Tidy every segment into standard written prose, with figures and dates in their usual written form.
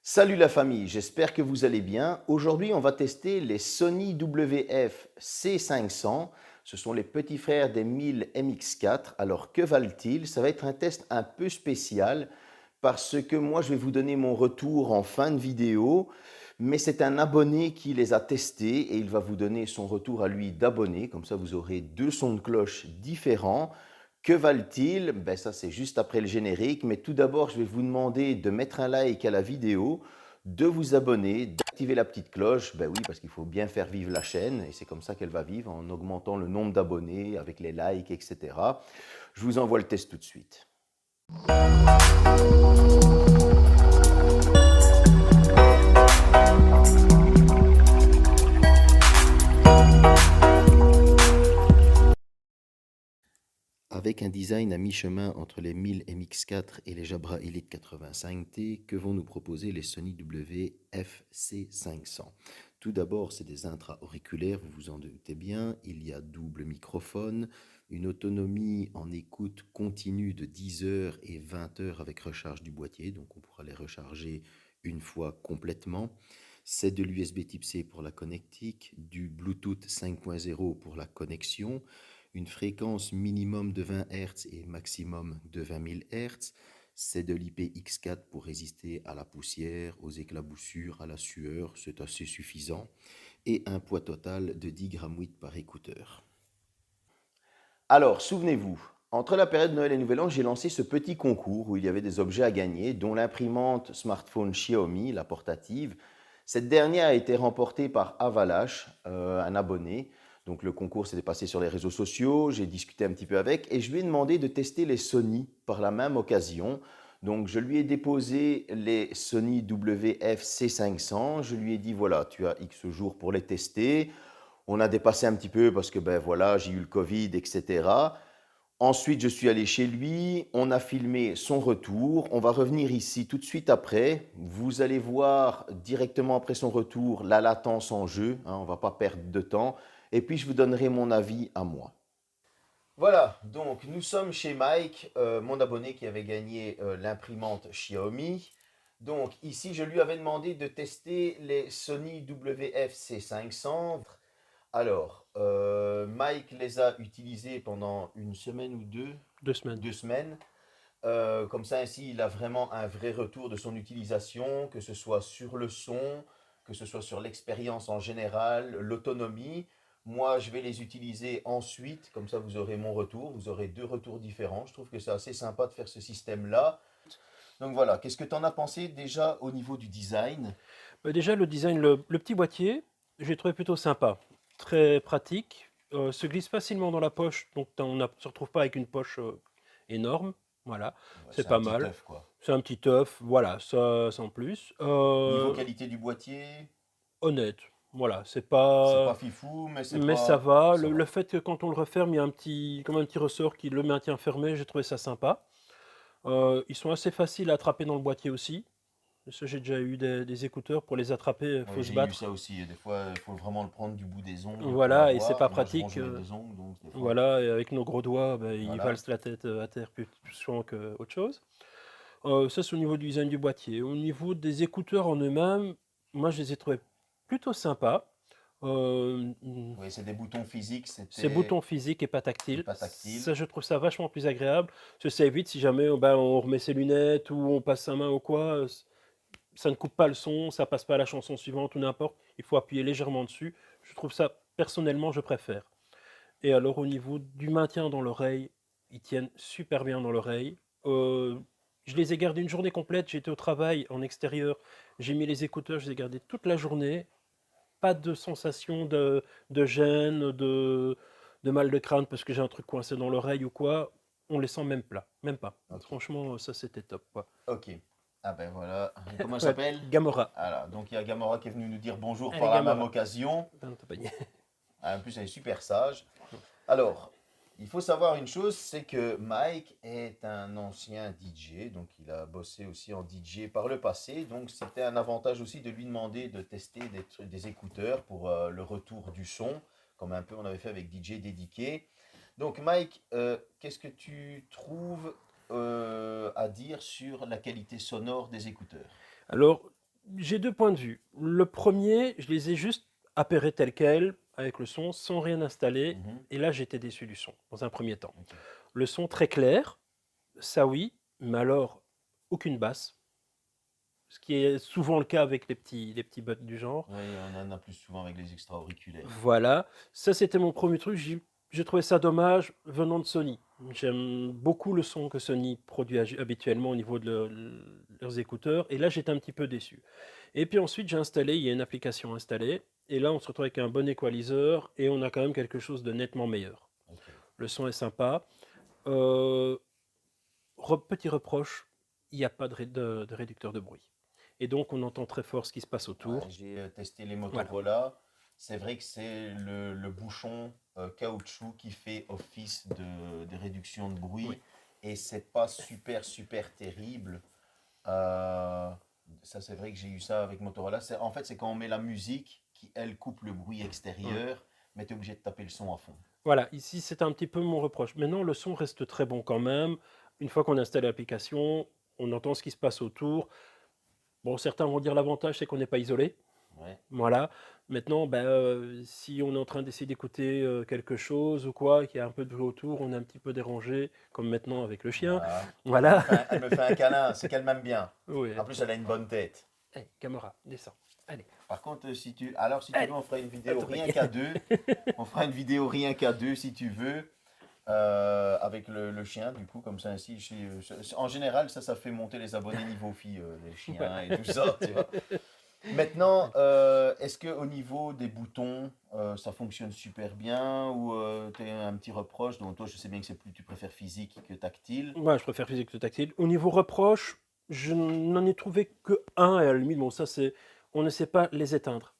Salut la famille, j'espère que vous allez bien. Aujourd'hui, on va tester les Sony WF C500. Ce sont les petits frères des 1000 MX4. Alors, que valent-ils? Ça va être un test un peu spécial parce que moi, je vais vous donner mon retour en fin de vidéo, mais c'est un abonné qui les a testés et il va vous donner son retour à lui d'abonné. Comme ça, vous aurez deux sons de cloche différents. Que valent-ils? Ben ça, c'est juste après le générique. Mais tout d'abord, je vais vous demander de mettre un like à la vidéo, de vous abonner, d'activer la petite cloche. Ben oui, parce qu'il faut bien faire vivre la chaîne et c'est comme ça qu'elle va vivre en augmentant le nombre d'abonnés avec les likes, etc. Je vous envoie le test tout de suite. Avec un design à mi-chemin entre les 1000 MX4 et les Jabra Elite 85T, que vont nous proposer les Sony WF-C500? Tout d'abord, c'est des intra-auriculaires, vous vous en doutez bien. Il y a double microphone, une autonomie en écoute continue de 10 heures et 20 heures avec recharge du boîtier, donc on pourra les recharger une fois complètement. C'est de l'USB type C pour la connectique, du Bluetooth 5.0 pour la connexion, une fréquence minimum de 20 Hz et maximum de 20 000 Hz. C'est de l'IPX4 pour résister à la poussière, aux éclaboussures, à la sueur, c'est assez suffisant. Et un poids total de 10 grammes 8 par écouteur. Alors, souvenez-vous, entre la période de Noël et Nouvel An, j'ai lancé ce petit concours où il y avait des objets à gagner, dont l'imprimante smartphone Xiaomi, la portative. Cette dernière a été remportée par Avalash, un abonné. Donc le concours s'était passé sur les réseaux sociaux, j'ai discuté un petit peu avec et je lui ai demandé de tester les Sony par la même occasion. Donc je lui ai déposé les Sony WF-C500, je lui ai dit voilà, tu as X jours pour les tester. On a dépassé un petit peu parce que ben voilà, j'ai eu le Covid, etc. Ensuite, je suis allé chez lui, on a filmé son retour. On va revenir ici tout de suite après. Vous allez voir directement après son retour la latence en jeu, hein, on ne va pas perdre de temps. Et puis, je vous donnerai mon avis à moi. Voilà, donc nous sommes chez Mike, mon abonné qui avait gagné l'imprimante Xiaomi. Donc ici, je lui avais demandé de tester les Sony WF-C500. Alors, Mike les a utilisés pendant une semaine ou deux, 2 semaines. 2 semaines. Comme ça, ainsi, il a vraiment un vrai retour de son utilisation, que ce soit sur le son, que ce soit sur l'expérience en général, l'autonomie. Moi, je vais les utiliser ensuite, comme ça vous aurez mon retour, vous aurez deux retours différents. Je trouve que c'est assez sympa de faire ce système-là. Donc voilà, qu'est-ce que tu en as pensé déjà au niveau du design? Déjà, le design, le petit boîtier, j'ai trouvé plutôt sympa. Très pratique. Se glisse facilement dans la poche, donc on ne se retrouve pas avec une poche énorme. Voilà, Ouais, c'est c'est un pas petit mal. œuf, quoi. C'est un petit œuf, voilà, ça sans plus. Niveau qualité du boîtier, Honnête, voilà, c'est c'est pas pas. fifou, mais c'est Mais ça pas... va. Ça Le va. fait que quand on le referme, il y a comme un petit ressort qui le maintient fermé, j'ai trouvé ça sympa. Ils sont assez faciles à attraper dans le boîtier aussi. Ça, j'ai déjà eu des écouteurs pour les attraper, il Oui, faut se j'ai eu ça battre. aussi. Et des fois, il faut vraiment le prendre du bout des ongles pour Voilà, et c'est pas l'avoir. Moi, je ronge pratique. mes deux ongles, donc des fois. Voilà, et avec nos gros doigts, ben, ils Voilà. valsent la tête à terre plus souvent qu'autre chose. Ça, c'est au niveau du design du boîtier. Au niveau des écouteurs en eux-mêmes, moi, je les ai trouvés plutôt sympas. Euh, Oui, c'est des boutons physiques, Ces c'était... boutons physiques et pas et tactiles, pas tactile. ça, je trouve ça vachement plus agréable. Ça évite si jamais ben, on remet ses lunettes ou on passe sa main ou quoi, ça ne coupe pas le son, ça passe pas à la chanson suivante ou n'importe. Il faut appuyer légèrement dessus. Je trouve ça, personnellement, je préfère. Et alors au niveau du maintien dans l'oreille, ils tiennent super bien dans l'oreille. Je les ai gardés une journée complète, j'étais au travail en extérieur, j'ai mis les écouteurs, je les ai gardés toute la journée. Pas de sensation de gêne, de mal de crâne parce que j'ai un truc coincé dans l'oreille ou quoi. On les sent même même pas. Ok. Franchement, ça c'était top, quoi. Ok. Ah ben voilà. Comment elle Ouais, s'appelle? Gamora. Voilà. Donc il y a Gamora qui est venu nous dire bonjour Allez, par la même Gamora. occasion. Dans ton panier. Ah, en plus, elle est super sage. Alors, il faut savoir une chose, c'est que Mike est un ancien DJ, donc il a bossé aussi en DJ par le passé, donc c'était un avantage aussi de lui demander de tester des écouteurs pour le retour du son, comme un peu on avait fait avec DJ Dédiqué. Donc Mike, qu'est-ce que tu trouves à dire sur la qualité sonore des écouteurs? Alors, J'ai 2 points de vue. Le premier, je les ai juste appairés tels quels, avec le son, sans rien installer, Mhm. et là, j'étais déçu du son, dans un premier temps. Ok. Le son très clair, ça oui, mais alors aucune basse, ce qui est souvent le cas avec les petits buds du genre. Oui, on en a plus souvent avec les extra-auriculaires. Voilà, ça c'était mon premier truc. J'ai trouvé ça dommage venant de Sony. J'aime beaucoup le son que Sony produit habituellement au niveau de leurs écouteurs, et là j'étais un petit peu déçu. Et puis ensuite j'ai installé, il y a une application installée, et là on se retrouve avec un bon equalizer, et on a quand même quelque chose de nettement meilleur. Ok. Le son est sympa. Euh, Petit reproche, il n'y a pas de réducteur de bruit. Et donc on entend très fort ce qui se passe Ouais, autour. j'ai testé les Voilà. Motorola. C'est vrai que c'est le bouchon caoutchouc qui fait office de réduction de Oui. bruit et c'est pas super super terrible. Euh, Ça c'est vrai que j'ai eu ça avec Motorola. En fait c'est quand on met la musique qui elle coupe le bruit Ouais. extérieur, mais tu es obligé de taper le son à fond. Voilà, ici c'est un petit peu mon reproche. Maintenant, le son reste très bon quand même. Une fois qu'on installe l'application, on entend ce qui se passe autour. Bon, certains vont dire l'avantage, c'est qu'on n'est pas isolé. Ouais. Voilà. Maintenant, ben, si on est en train d'essayer d'écouter quelque chose ou quoi, qu'il y a un peu de bruit autour, on est un petit peu dérangé, comme maintenant avec le chien. Voilà. Voilà. Elle me fait un câlin, c'est qu'elle m'aime bien. Oui. En plus elle a une bonne tête. Hey, Camara, descends. Allez, Par contre, si tu veux, allez, on fera une vidéo attends, rien qu'à deux. On fera une vidéo rien qu'à deux si tu veux, avec le chien, du coup, comme ça ainsi. En général, ça fait monter les abonnés niveau filles, les chiens Voilà. et tout ça, tu vois. Maintenant, est-ce que au niveau des boutons, ça fonctionne super bien ou tu as un petit reproche? Donc toi, je sais bien que c'est plus, tu préfères physique que tactile. Ouais, je préfère physique que tactile. Au niveau reproche, je n'en ai trouvé que un, et à la limite, bon, ça c'est, on ne sait pas les éteindre.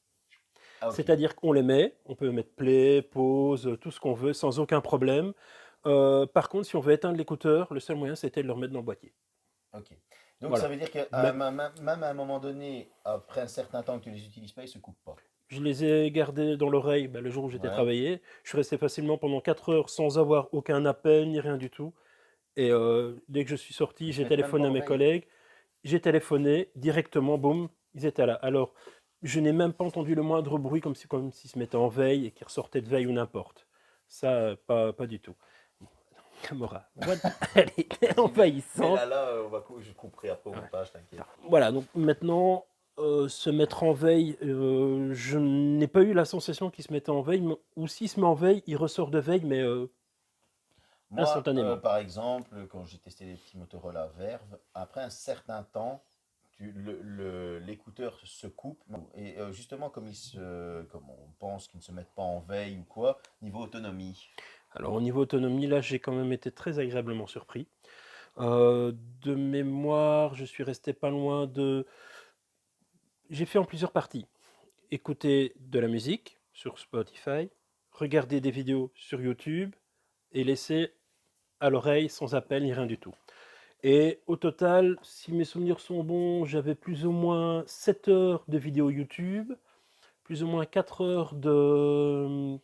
Ah ok, C'est-à-dire qu'on les met, on peut mettre play, pause, tout ce qu'on veut, sans aucun problème. Par contre, si on veut éteindre l'écouteur, le seul moyen, c'était de le remettre dans le boîtier. ok. Donc ça Voilà. veut dire que Mais même à un moment donné, après un certain temps que tu les utilises pas, ils se coupent pas. je les ai gardés dans l'oreille le jour où j'étais Ouais. travaillé. Je suis resté facilement pendant 4 heures sans avoir aucun appel ni rien du tout. Et dès que je suis sorti, Ils se j'ai mettent même pas téléphoné à en mes veille. collègues. J'ai téléphoné directement, boum, ils étaient là. Alors, je n'ai même pas entendu le moindre bruit comme s'ils se mettaient en veille et qu'ils ressortaient de veille ou n'importe. Ça, pas du tout. Camora, elle est Vas-y, envahissante. mets-la là, je couperai après au Ouais. montage, t'inquiète. Voilà, donc maintenant, se mettre en veille, je n'ai pas eu la sensation qu'il se mettait en veille, ou s'il se met en veille, il ressort de veille, mais Moi, instantanément. par exemple, quand j'ai testé les petits Motorola Verve, après un certain temps, l'écouteur se coupe. Et justement, comme on pense qu'ils ne se mettent pas en veille ou quoi, niveau autonomie. Alors au niveau autonomie, là, j'ai quand même été très agréablement surpris. De mémoire, je suis resté pas loin de... J'ai fait en plusieurs parties. Écouter de la musique sur Spotify, regarder des vidéos sur YouTube et laisser à l'oreille sans appel ni rien du tout. Et au total, si mes souvenirs sont bons, j'avais plus ou moins 7 heures de vidéos YouTube, plus ou moins 4 heures de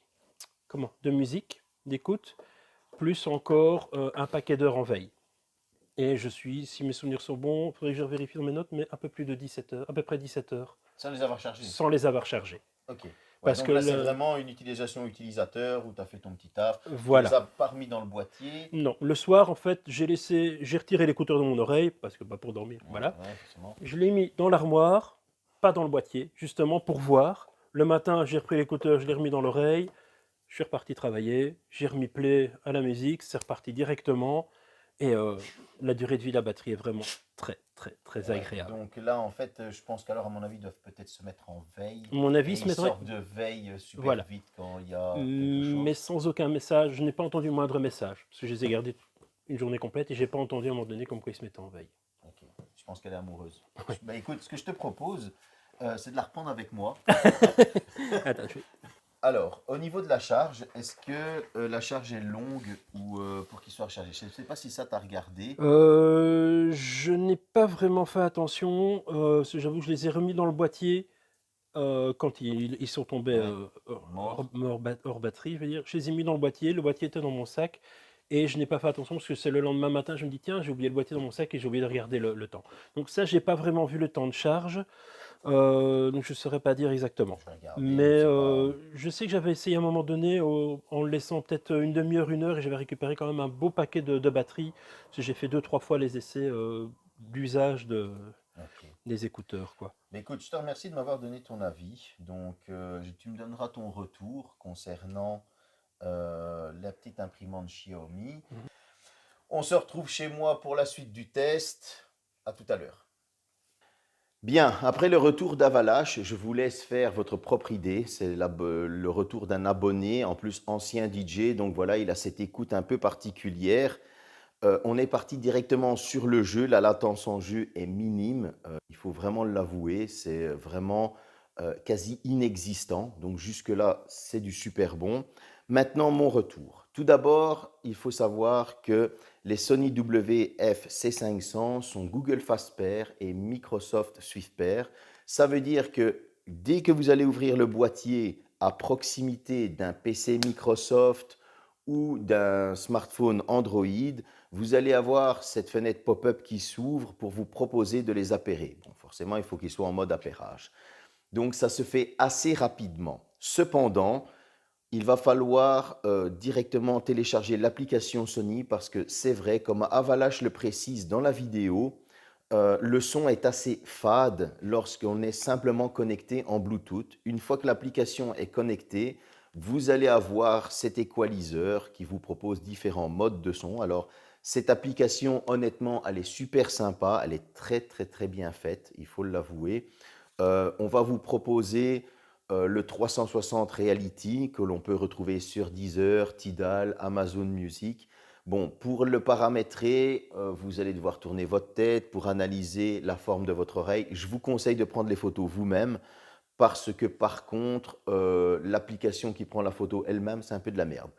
musique, d'écoute, plus encore un paquet d'heures en veille. Et je suis, si mes souvenirs sont bons, il faudrait que je vérifie dans mes notes, mais un peu plus de 17 heures, à peu près 17 heures, Sans les avoir chargés. sans les avoir chargés. Ok. Ouais, Parce donc que là, c'est vraiment une utilisation utilisateur où tu as fait ton petit taf. Tu les voilà. as pas remis dans le boîtier. Non, le soir, en fait, j'ai retiré l'écouteur de mon oreille, parce que pas pour dormir, Ouais, voilà. ouais, forcément. Je l'ai mis dans l'armoire, pas dans le boîtier, justement pour voir. Le matin, j'ai repris l'écouteur, je l'ai remis dans l'oreille, je suis reparti travailler, j'ai remis play à la musique, c'est reparti directement. Et la durée de vie de la batterie est vraiment très, très, très Ouais, agréable. donc là, en fait, je pense qu'alors, à mon avis, ils doivent peut-être se mettre en veille. À mon avis, Et se ils mettrait. sortent de veille super Voilà. vite quand il y a quelque Mais chose. sans aucun message, je n'ai pas entendu le moindre message, parce que je les ai gardés une journée complète et j'ai pas entendu à un moment donné comme quoi ils se mettaient en veille. Ok, je pense qu'elle est amoureuse. Bah écoute, ce que je te propose, c'est de la reprendre avec moi. Attends, je vais- Alors, au niveau de la charge, est-ce que la charge est longue ou pour qu'il soit rechargé? Je ne sais pas si ça t'a regardé. Je n'ai pas vraiment fait attention, parce que j'avoue que je les ai remis dans le boîtier quand ils sont tombés Ouais, mort. hors batterie, je veux dire. Je les ai mis dans le boîtier était dans mon sac, et je n'ai pas fait attention parce que c'est le lendemain matin, je me dis tiens, j'ai oublié le boîtier dans mon sac et j'ai oublié de regarder le temps. Donc ça, j'ai pas vraiment vu le temps de charge. Donc je ne saurais pas dire exactement. Je vais regarder, donc Mais c'est pas... je sais que j'avais essayé à un moment donné en le laissant peut-être une demi-heure, une heure, et j'avais récupéré quand même un beau paquet de batteries. Parce que j'ai fait deux, trois fois les essais d'usage Ok. des écouteurs, quoi. Mais écoute, je te remercie de m'avoir donné ton avis. Donc, tu me donneras ton retour concernant la petite imprimante Xiaomi. Mhm. On se retrouve chez moi pour la suite du test. À tout à l'heure. Bien, après le retour d'Avalache, je vous laisse faire votre propre idée. C'est le retour d'un abonné, en plus ancien DJ, donc voilà, il a cette écoute un peu particulière. On est parti directement sur le jeu, la latence en jeu est minime, il faut vraiment l'avouer, c'est vraiment quasi inexistant, donc jusque-là, c'est du super bon. Maintenant, mon retour. Tout d'abord, il faut savoir que les Sony WF-C500 sont Google FastPair et Microsoft SwiftPair. Ça veut dire que dès que vous allez ouvrir le boîtier à proximité d'un PC Microsoft ou d'un smartphone Android, vous allez avoir cette fenêtre pop-up qui s'ouvre pour vous proposer de les appairer. Bon, forcément, il faut qu'ils soient en mode appairage. Donc, ça se fait assez rapidement. Cependant, il va falloir directement télécharger l'application Sony parce que c'est vrai, comme Avalash le précise dans la vidéo, le son est assez fade lorsqu'on est simplement connecté en Bluetooth. Une fois que l'application est connectée, vous allez avoir cet équaliseur qui vous propose différents modes de son. Alors, cette application, honnêtement, elle est super sympa, elle est très très très bien faite, il faut l'avouer. On va vous proposer le 360 Reality que l'on peut retrouver sur Deezer, Tidal, Amazon Music. Bon, pour le paramétrer, vous allez devoir tourner votre tête pour analyser la forme de votre oreille. Je vous conseille de prendre les photos vous-même parce que par contre, l'application qui prend la photo elle-même, c'est un peu de la merde.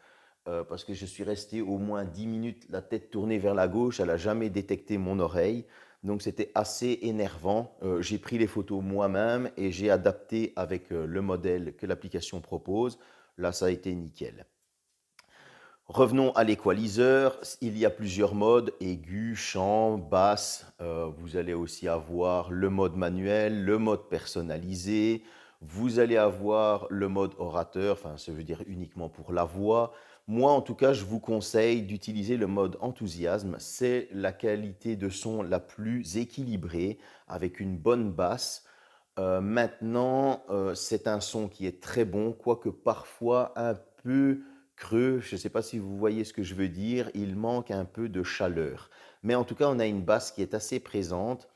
Parce que je suis resté au moins 10 minutes la tête tournée vers la gauche, elle n'a jamais détecté mon oreille. Donc c'était assez énervant. J'ai pris les photos moi-même et j'ai adapté avec le modèle que l'application propose. Là, ça a été nickel. Revenons à l'équaliseur. Il y a plusieurs modes, aigu, chant, basse. Vous allez aussi avoir le mode manuel, le mode personnalisé. Vous allez avoir le mode orateur, enfin ça veut dire uniquement pour la voix. Moi, en tout cas, je vous conseille d'utiliser le mode enthousiasme. C'est la qualité de son la plus équilibrée, avec une bonne basse. Maintenant, c'est un son qui est très bon, quoique parfois un peu creux. Je ne sais pas si vous voyez ce que je veux dire. Il manque un peu de chaleur. Mais en tout cas, on a une basse qui est assez présente.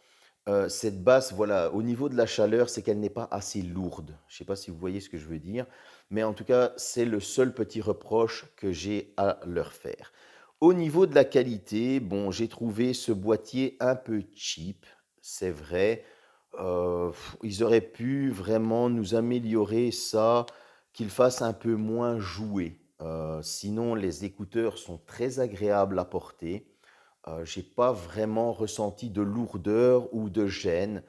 Cette basse, voilà, au niveau de la chaleur, c'est qu'elle n'est pas assez lourde. Je ne sais pas si vous voyez ce que je veux dire. Mais en tout cas, c'est le seul petit reproche que j'ai à leur faire. Au niveau de la qualité, bon, j'ai trouvé ce boîtier un peu cheap, c'est vrai. Ils auraient pu vraiment nous améliorer ça, qu'ils fassent un peu moins jouer. Sinon, les écouteurs sont très agréables à porter. J'ai pas vraiment ressenti de lourdeur ou de gêne,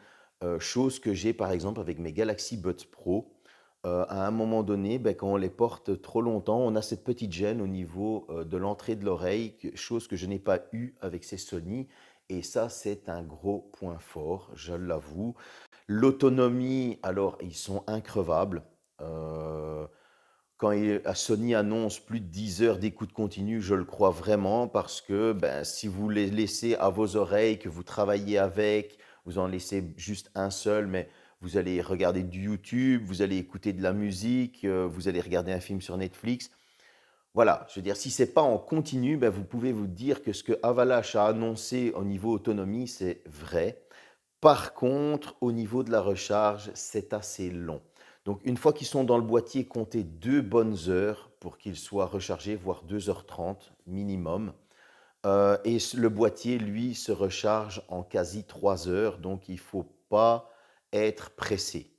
chose que j'ai par exemple avec mes Galaxy Buds Pro. À un moment donné, ben, quand on les porte trop longtemps, on a cette petite gêne au niveau de l'entrée de l'oreille, chose que je n'ai pas eue avec ces Sony. Et ça, c'est un gros point fort, je l'avoue. L'autonomie, alors, ils sont increvables. Euh, Sony annonce plus de 10 heures d'écoute continue, je le crois vraiment, parce que ben, si vous les laissez à vos oreilles, que vous travaillez avec, vous en laissez juste un seul, mais vous allez regarder du YouTube, vous allez écouter de la musique, vous allez regarder un film sur Netflix. Voilà, je veux dire, si c'est pas en continu, ben, vous pouvez vous dire que ce que Avalash a annoncé au niveau autonomie, c'est vrai. Par contre, au niveau de la recharge, c'est assez long. Donc, une fois qu'ils sont dans le boîtier, comptez 2 bonnes heures pour qu'ils soient rechargés, voire 2h30 minimum. Et le boîtier, lui, se recharge en quasi 3 heures, donc il ne faut pas être pressé.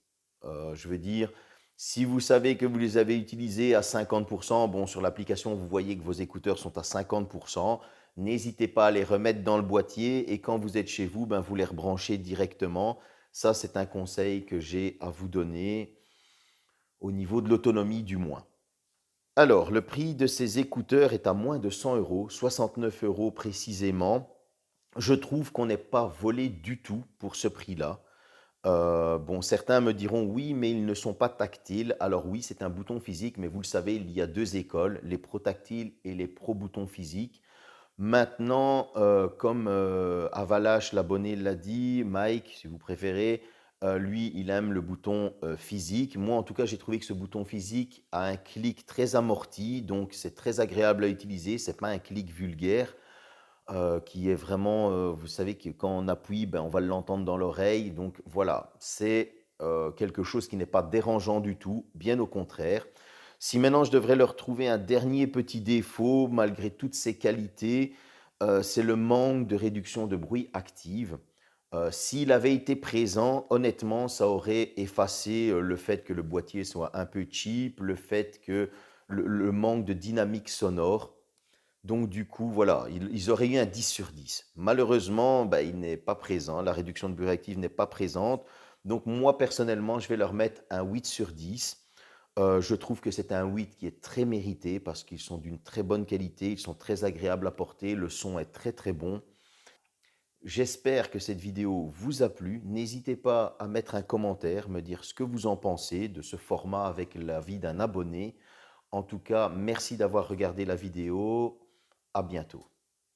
Je veux dire, si vous savez que vous les avez utilisés à 50%, bon, sur l'application, vous voyez que vos écouteurs sont à 50%, n'hésitez pas à les remettre dans le boîtier et quand vous êtes chez vous, ben, vous les rebranchez directement. Ça, c'est un conseil que j'ai à vous donner au niveau de l'autonomie du moins. Alors, le prix de ces écouteurs est à moins de 100 euros, 69 euros précisément. Je trouve qu'on n'est pas volé du tout pour ce prix-là. Bon, certains me diront: «Oui, mais ils ne sont pas tactiles». Alors oui, c'est un bouton physique, mais vous le savez, il y a 2 écoles, les pro tactiles et les pro boutons physiques. Maintenant, comme, Avalash l'abonné l'a dit, Mike si vous préférez, lui, il aime le bouton, physique. Moi, en tout cas, j'ai trouvé que ce bouton physique a un clic très amorti, donc c'est très agréable à utiliser. C'est pas un clic vulgaire, qui est vraiment, vous savez que quand on appuie, ben, on va l'entendre dans l'oreille. Donc voilà, c'est, quelque chose qui n'est pas dérangeant du tout, bien au contraire. Si maintenant je devrais leur trouver un dernier petit défaut, malgré toutes ces qualités, c'est le manque de réduction de bruit active. S'il avait été présent, honnêtement, ça aurait effacé, le fait que le boîtier soit un peu cheap, le fait que le manque de dynamique sonore. Donc du coup, voilà, ils auraient eu un 10 sur 10. Malheureusement, bah, il n'est pas présent, la réduction de bruit active n'est pas présente. Donc moi, personnellement, je vais leur mettre un 8 sur 10. Je trouve que c'est un 8 qui est très mérité parce qu'ils sont d'une très bonne qualité, ils sont très agréables à porter, le son est très très bon. J'espère que cette vidéo vous a plu. N'hésitez pas à mettre un commentaire, me dire ce que vous en pensez de ce format avec l'avis d'un abonné. En tout cas, merci d'avoir regardé la vidéo. À bientôt.